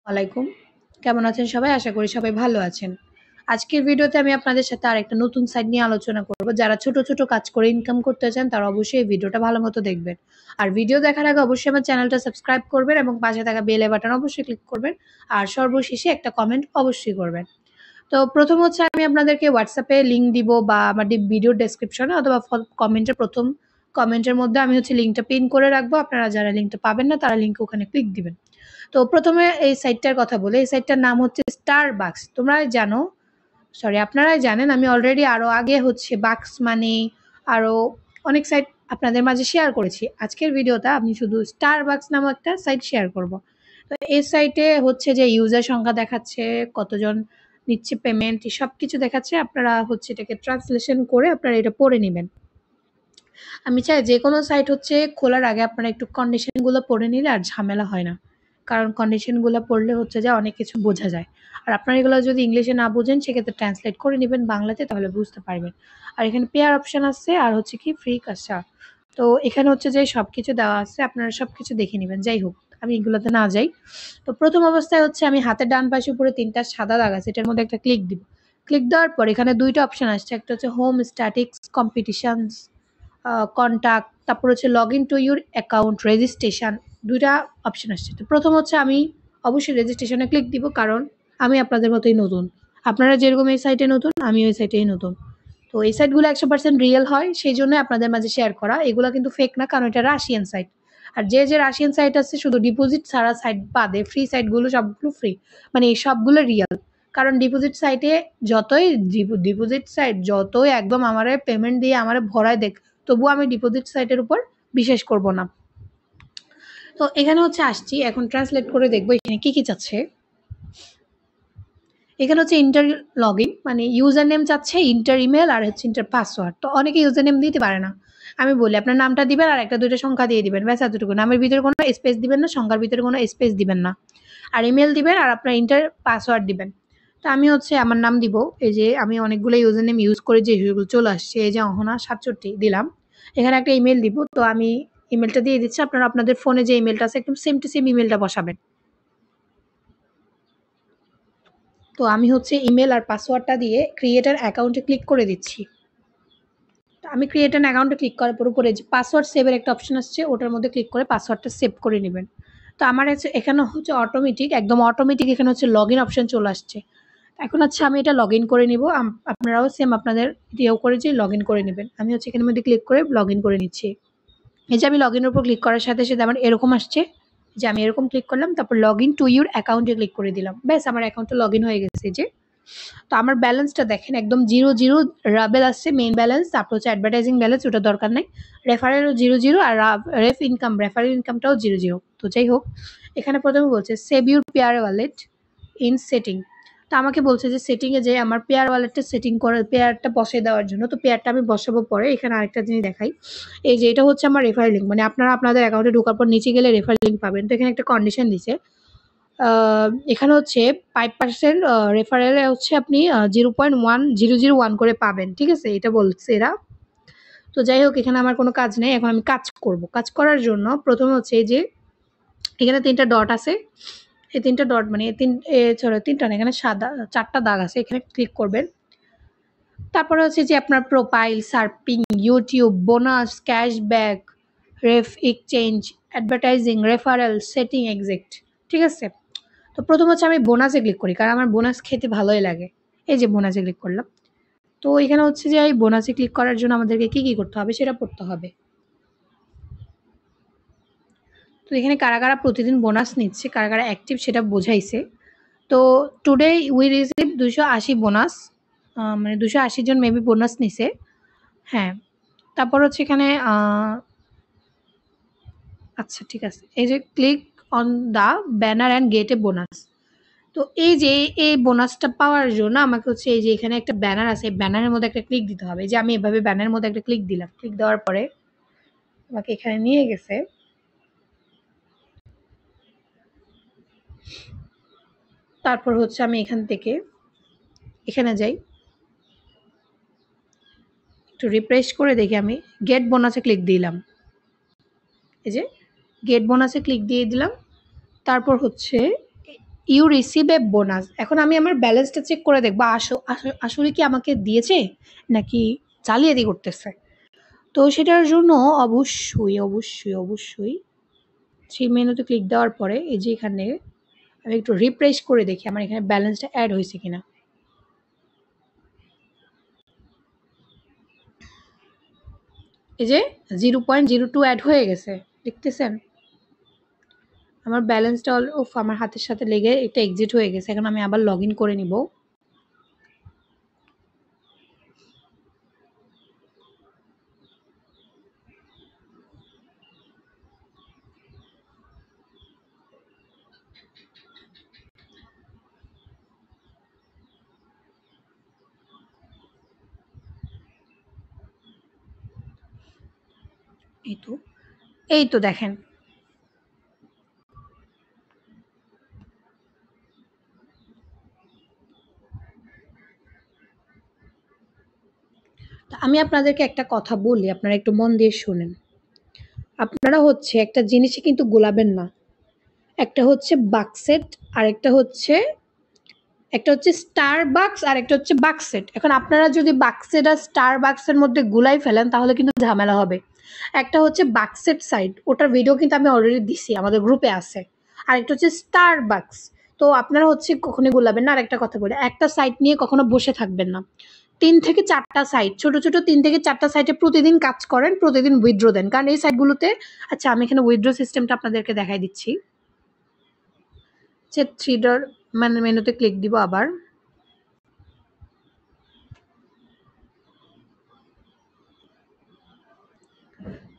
আলাইকুম। কেমন আছেন সবাই? আশা করি সবাই ভালো আছেন। আজকের ভিডিওতে আমি আপনাদের সাথে আরেকটা নতুন সাইট নিয়ে আলোচনা করব। যারা ছোট, ছোট কাজ করে ইনকাম করতে চান তারা অবশ্যই এই ভিডিওটা ভালোমতো দেখবেন। আর ভিডিও দেখার আগে অবশ্যই আমার চ্যানেলটা সাবস্ক্রাইব করবেন এবং পাশে থাকা বেল বাটন অবশ্যই ক্লিক করবেন। আর সর্বশেষে একটা কমেন্ট অবশ্যই করবেন। তো ১ম হচ্ছে আমি আপনাদেরকে WhatsApp এ লিংক দিব বা আমার ভিডিওর ডেসক্রিপশনে অথবা কমেন্টের ১ম কমেন্টের মধ্যে আমি হচ্ছে লিংকটা পিন করে রাখবো। আপনারা যারা লিংকটা পাবেন না তারা লিংকে ওখানে ক্লিক দিবেন। তো ১ম এ এই সাইটটার কথা বলি। এই সাইটটার নাম হচ্ছে Starbucks। আপনারাই জানেন আমি অলরেডি আরো আগে হচ্ছে বাক্স মানি আরো অনেক সাইট আপনাদের মাঝে শেয়ার করেছি। আজকের ভিডিওটা আমি শুধু Starbucks নামক একটা সাইট শেয়ার করব। তো এই সাইটে হচ্ছে যে ইউজার সংখ্যা দেখাচ্ছে, কতজন নিচ্ছে পেমেন্ট সবকিছু দেখাচ্ছে। আপনারা হচ্ছে এটাকে ট্রান্সলেশন করে আপনারা এটা পড়ে নিবেন। আমি চাই যেকোনো সাইট হচ্ছে খোলার আগে আপনারা একটু কন্ডিশন গুলো পড়ে নিলে আর ঝামেলা হয় না। কারণ কন্ডিশন গুলো পড়লে হচ্ছে যে অনেক কিছু বোঝা যায়। আর আপনারা এগুলো যদি ইংলিশে না বুঝেন সেক্ষেত্রে ট্রান্সলেট করে নিবেন বাংলাতে তাহলে বুঝতে পারবেন। আর এখানে পেয়ার অপশন আছে আর হচ্ছে কি ফ্রি কাজটা। তো এখানে হচ্ছে যে সবকিছু দেওয়া আছে আপনারা সবকিছু দেখে নিবেন। যাই হোক আমি এগুলোতে না যাই। তো প্রথম অবস্থায় হচ্ছে আমি হাতের ডান পাশে উপরে ৩টা সাদা দাগ আছে এটার মধ্যে একটা ক্লিক দিব। ক্লিক দেওয়ার পর এখানে ২টা অপশন আসছে। একটা হচ্ছে হোম স্ট্যাটিক্স কম্পিটিশনস কন্টাক্ট তারপর হচ্ছে log in to your account registration ২টা অপশন আসছে। তো প্রথম হচ্ছে আমি অবশ্যই রেজিস্ট্রেশনে ক্লিক দিব কারণ আমি আপনাদের মতোই নতুন। আপনারা যেরকম এই সাইটে নতুন আমি ওই সাইটেই নতুন। তো এই সাইটগুলো ১০০% রিয়েল হয় সেই জন্য আপনাদের মাঝে শেয়ার করা। এগুলা কিন্তু ফেক না কারণ এটা রাশিয়ান সাইট। আর যে রাশিয়ান সাইট আছে শুধু ডিপোজিট ছাড়া সাইট বাদে ফ্রি সাইটগুলো সবগুলো ফ্রি। মানে এই সবগুলো রিয়াল। কারণ ডিপোজিট সাইটে যতই ডিপোজিট সাইট যতই একদম আমারে পেমেন্ট দিয়ে আমারে ভরায় দেখ তবুও আমি ডিপোজিট সাইটের উপর বিশ্বাস করব না। তো এখানে হচ্ছে আসছি এখন ট্রান্সলেট করে দেখবো এখানে কি চাচ্ছে। এখানে হচ্ছে ইন্টার লগ ইন মানে ইউজার নেম চাচ্ছে ইন্টার ইমেল আর হচ্ছে ইন্টার পাসওয়ার্ড। তো অনেকে ইউজার নেম দিতে পারে না। আমি বলি আপনার নামটা দিবেন আর একটা দুইটা সংখ্যা দিয়ে দিবেন ব্যাস এতটুকু। নামের ভিতরে কোনো স্পেস দিবেন না, সংখ্যার ভিতরে কোনো স্পেস দিবেন না। আর ইমেল দিবেন আর আপনার ইন্টার পাসওয়ার্ড দিবেন। তো আমি হচ্ছে আমার নাম দিব। এই যে আমি অনেকগুলো ইউজার নেম ইউজ করে যে সেগুলো চলে আসছে। এই যে অহনা ৬৭ দিলাম। এখানে একটা ইমেল দিব। তো আমি ইমেলটা দিয়ে দিচ্ছি। আপনারা আপনাদের ফোনে যে ইমেলটা আছে একদম সেম টু সেম ইমেলটা বসাবেন। তো আমি হচ্ছে ইমেল আর পাসওয়ার্ডটা দিয়ে ক্রিয়েট অ্যান অ্যাকাউন্টে ক্লিক করে দিচ্ছি। তো আমি ক্রিয়েট অ্যান অ্যাকাউন্টে ক্লিক করার পর উপরে যে পাসওয়ার্ড সেভের একটা অপশন আসছে ওটার মধ্যে ক্লিক করে পাসওয়ার্ডটা সেভ করে নেবেন। তো আমার হচ্ছে এখানে হচ্ছে একদম অটোমেটিক এখানে হচ্ছে লগ ইন অপশন চলে আসছে। এখন হচ্ছে আমি এটা লগ ইন করে নিব। আপনারাও সেম আপনাদের ইয়েও করে যে লগ ইন করে নেবেন। আমি হচ্ছে এখানের মধ্যে ক্লিক করে লগ ইন করে নিচ্ছি। এই যে আমি লগ ইনের উপর ক্লিক করার সাথে সাথে আমার এরকম আসছে যে আমি এরকম ক্লিক করলাম তারপর লগ ইন টু ইউর অ্যাকাউন্টে ক্লিক করে দিলাম। ব্যাস আমার অ্যাকাউন্টে লগ ইন হয়ে গেছে যে। তো আমার ব্যালেন্সটা দেখেন একদম 0 রাবেল আসছে মেইন ব্যালেন্স তারপর হচ্ছে অ্যাডভার্টাইজিং ব্যালেন্স ওটা দরকার নাই। রেফারেলও 0 আর রেফারেল ইনকামটাও 0 তো যাই হোক এখানে প্রথমে বলছে save your pair wallet in setting. তো আমাকে বলছে যে সেটিংয়ে যে আমার পেয়ার ওয়ালেটটা সেটিং করে পেয়ারটা বসিয়ে দেওয়ার জন্য। তো পেয়ারটা আমি বসাবো পরে। এখানে আরেকটা জিনিস দেখাই। এই যে এটা হচ্ছে আমার রেফারেল লিঙ্ক মানে আপনারা আপনাদের অ্যাকাউন্টে ঢোকার পর নিচে গেলে রেফারেল লিঙ্ক পাবেন। তো এখানে একটা কন্ডিশন দিছে। এখানে হচ্ছে 5% রেফারেলে হচ্ছে আপনি 0.1001 করে পাবেন। ঠিক আছে? এটা বলছে এরা। তো যাই হোক এখানে আমার কোনো কাজ নেই। এখন আমি কাজ করব। কাজ করার জন্য প্রথমে হচ্ছে এই যে এখানে ৩টা ডট আছে। এই ৩টা ডট মানে ৩টা না এখানে ৪টা দাগ আছে। এখানে ক্লিক করবেন। তারপরে হচ্ছে যে আপনার profile, surfing, YouTube, bonus, cashback, ref exchange, advertising, referral, setting exit. ঠিক আছে? তো প্রথম হচ্ছে আমি বোনাসে ক্লিক করি কারণ আমার বোনাস খেতে ভালোই লাগে। এই যে বোনাসে ক্লিক করলাম। তো এখানে হচ্ছে যে এই বোনাসে ক্লিক করার জন্য আমাদেরকে কি করতে হবে সেটা পড়তে হবে। তো এখানে কারা প্রতিদিন বোনাস নিচ্ছে, কারা অ্যাক্টিভ সেটা বোঝাইছে। তো টুডে উই রিসিভ 280 বোনাস মানে 280 জন মেবি বোনাস নিছে। হ্যাঁ, তারপর হচ্ছে এখানে আচ্ছা ঠিক আছে। এই যে click on the banner and get A bonus. তো এই যে এই বোনাসটা পাওয়ার জন্য আমাকে হচ্ছে এই যে এখানে একটা ব্যানার আছে ব্যানারের মধ্যে একটা ক্লিক দিতে হবে। যে আমি এভাবে ব্যানারের মধ্যে একটা ক্লিক দিলাম। ক্লিক দেওয়ার পরে আমাকে এখানে নিয়ে গেছে। তারপর হচ্ছে আমি এখান থেকে এখানে যাই। একটু রিফ্রেশ করে দেখি আমি গেট বোনাসে ক্লিক দিলাম। এই যে গেট বোনাসে ক্লিক দিয়ে দিলাম। তারপর হচ্ছে ইউ রিসিভ এ বোনাস। এখন আমি আমার ব্যালেন্সটা চেক করে দেখবো আসলে কি আমাকে দিয়েছে নাকি জালিয়াতি করতেছে। তো সেটার জন্য অবশ্যই 3 মেনুতে ক্লিক দেওয়ার পরে এই যে এখানে আমি একটু রিফ্রেশ করে দেখি আমার এখানে ব্যালেন্সটা অ্যাড হয়েছে কিনা। এই যে 0.02 অ্যাড হয়ে গেছে, দেখতেছেন? আমার ব্যালেন্সটা আমার হাতের সাথে লেগে এটা এক্সিট হয়ে গেছে। এখন আমি আবার লগ ইন করে নিব। এই তো দেখেন আমি আপনাদেরকে একটা কথা বলি, আপনারা একটু মন দিয়ে শুনেন। আপনারা হচ্ছে একটা জিনিসে কিন্তু গোলাবেন না। একটা হচ্ছে বাক্সেট আর একটা হচ্ছে স্টারবাকস আর একটা হচ্ছে বাক্সেট। এখন আপনারা যদি বাক্সেট আর স্টারবাকসের মধ্যে গুলাই ফেলেন তাহলে কিন্তু ঝামেলা হবে। একটা হচ্ছে বাক্সেট সাইট, ওটার ভিডিও কিন্তু আমি অলরেডি দিছি, আমাদের গ্রুপে আছে। আর একটা হচ্ছে স্টারবাকস। তো আপনারা হচ্ছে কখনোই গোলাবেন না। আর একটা কথা বলি, একটা সাইট নিয়ে কখনো বসে থাকবেন না। 3 থেকে 4টা সাইট, ছোট 3 থেকে 4টা সাইটে প্রতিদিন কাজ করেন, প্রতিদিন উইথড্র দেন। কারণ এই সাইটগুলোতে, আচ্ছা আমি এখানে উইথড্র সিস্টেমটা আপনাদেরকে দেখাই দিচ্ছি। যে 3 ডট মেনুতে ক্লিক দিব আবার।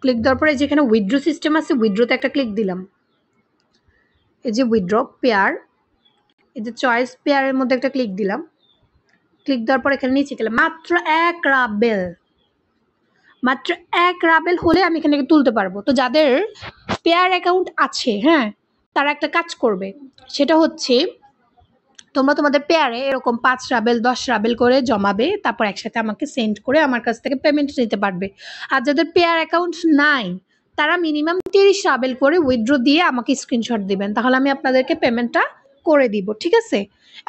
ক্লিক দেওয়ার পরে যেখানে উইথড্র সিস্টেম আছে, উইথড্রতে একটা ক্লিক দিলাম। এই যে উইথড্র পেয়ার, এই যে চয়েস পেয়ারের মধ্যে একটা ক্লিক দিলাম। ক্লিক দেওয়ার পর এখানে নিচে গেলে মাত্র 1 রাবেল, মাত্র 1 রাবেল হলে আমি এখান থেকে তুলতে পারবো। তো যাদের পেয়ার অ্যাকাউন্ট আছে, হ্যাঁ, তারা একটা কাজ করবে, সেটা হচ্ছে তোমরা তোমাদের পেয়ারে এরকম 5 রাবেল 10 রাবেল করে জমাবে, তারপর একসাথে আমাকে সেন্ড করে আমার কাছ থেকে পেমেন্ট নিতে পারবে। আর যাদের পেয়ার অ্যাকাউন্ট নাই তারা মিনিমাম 30 রাবেল করে উইথড্র দিয়ে আমাকে স্ক্রিনশট দিবেন, তাহলে আমি আপনাদেরকে পেমেন্টটা করে দিব, ঠিক আছে?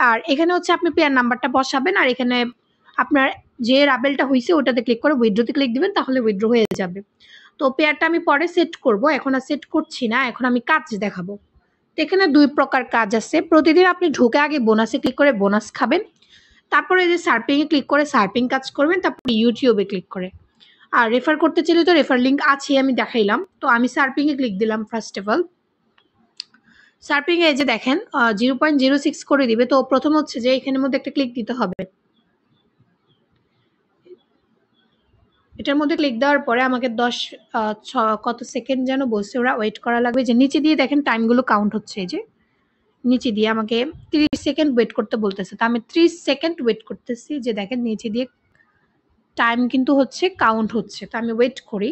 আর এখানে হচ্ছে আপনি পেয়ার নাম্বারটা বসাবেন, আর এখানে আপনার যে রাবেলটা হয়েছে ওটাতে ক্লিক করে উইথড্রতে ক্লিক দিবেন, তাহলে উইথড্র হয়ে যাবে। তো পেয়ারটা আমি পরে সেট করব, এখন আর সেট করছি না, এখন আমি কাজ দেখাবো। এখানে 2 প্রকার কাজ আছে। প্রতিদিন আপনি ঢুকে আগে বোনাসে ক্লিক করে বোনাস খাবেন, তারপরে এই যে সার্পিং এ ক্লিক করে সার্পিং কাজ করবেন, তারপরে ইউটিউবে ক্লিক করে। আর রেফার করতে চাইলে তো রেফার লিঙ্ক আছে, আমি দেখাইলাম। তো আমি সার্পিং এ ক্লিক দিলাম। ফার্স্ট অফ অল সার্পিং এ যে দেখেন 0.06 করে দিবে। তো প্রথম হচ্ছে যে এখানের মধ্যে একটা ক্লিক দিতে হবে। এটার মধ্যে ক্লিক দেওয়ার পরে আমাকে 10 কত সেকেন্ড যেন বলছে ওরা, ওয়েট করা লাগবে। যে নিচে দিয়ে দেখেন টাইমগুলো কাউন্ট হচ্ছে, এই যে নিচে দিয়ে আমাকে 30 সেকেন্ড ওয়েট করতে বলতেছে। তো আমি 30 সেকেন্ড ওয়েট করতেছি। যে দেখেন নিচে দিয়ে টাইম কিন্তু হচ্ছে কাউন্ট হচ্ছে। তো আমি ওয়েট করি।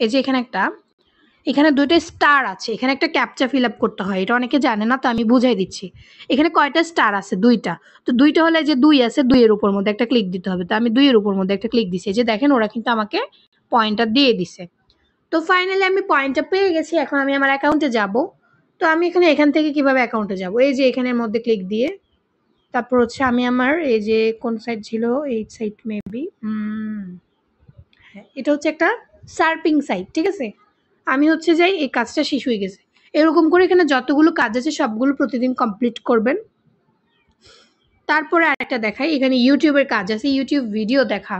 এই যে এখানে 2টা স্টার আছে, এখানে একটা ক্যাপচা ফিল আপ করতে হয়, এটা অনেকে জানে না, তো আমি বুঝাই দিচ্ছি। এখানে কয়টা স্টার আছে? 2টা। তো 2টা হলে যে 2 আছে, 2 এর উপর মধ্যে একটা ক্লিক দিতে হবে। তো আমি 2 এর উপর মধ্যে একটা ক্লিক দিছি। যে দেখেন ওরা কিন্তু আমাকে পয়েন্টটা দিয়ে দিছে। তো ফাইনালি আমি পয়েন্টটা পেয়ে গেছি। এখন আমি আমার অ্যাকাউন্টে যাব। তো আমি এখান থেকে কিভাবে অ্যাকাউন্টে যাব? এই যে এখানের মধ্যে ক্লিক দিয়ে, তারপর হচ্ছে আমি আমার এই যে কোন সাইট ছিল, এই সাইট মেবি, হ্যাঁ এটা হচ্ছে একটা সার্পিং সাইট, ঠিক আছে? আমি হচ্ছে যাই, এই কাজটা শেষ হয়ে গেছে। এরকম করে এখানে যতগুলো কাজ আছে সবগুলো প্রতিদিন কমপ্লিট করবেন। তারপরে আরেকটা দেখাই, এখানে ইউটিউবের কাজ আছে, ইউটিউব ভিডিও দেখা।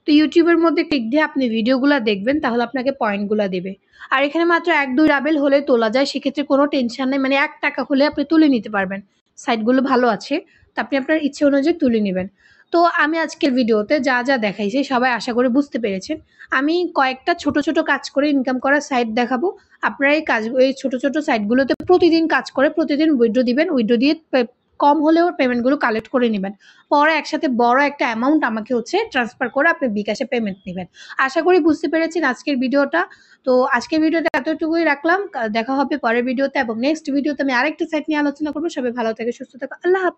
তো ইউটিউবের মধ্যে ক্লিক দিয়ে আপনি ভিডিওগুলো দেখবেন, তাহলে আপনাকে পয়েন্টগুলো দেবে। আর এখানে মাত্র 1-2 রাবেল হলে তোলা যায়, সেক্ষেত্রে কোনো টেনশন নেই। মানে 1 টাকা হলে আপনি তুলে নিতে পারবেন। সাইটগুলো ভালো আছে, তো আপনি আপনার ইচ্ছে অনুযায়ী তুলে নেবেন। তো আমি আজকের ভিডিওতে যা যা দেখাইছি সবাই আশা করি বুঝতে পেরেছেন। আমি কয়েকটা ছোট কাজ করে ইনকাম করার সাইট দেখাবো। আপনারা এই ছোট সাইটগুলোতে প্রতিদিন কাজ করে প্রতিদিন উইথড্র দিবেন। উইথড্র দিয়ে কম হলেও পেমেন্টগুলো কালেক্ট করে নেবেন। পরে একসাথে বড় একটা অ্যামাউন্ট আমাকে হচ্ছে ট্রান্সফার করে আপনি বিকাশে পেমেন্ট নেবেন। আশা করি বুঝতে পেরেছেন আজকের ভিডিওটা। তো আজকের ভিডিওটা এতটুকুই রাখলাম। দেখা হবে পরের ভিডিওতে এবং নেক্সট ভিডিওতে আমি আরেকটা সাইট নিয়ে আলোচনা করব। সবাই ভালো থেকে সুস্থ থাকো। আল্লাহ হাফেজ।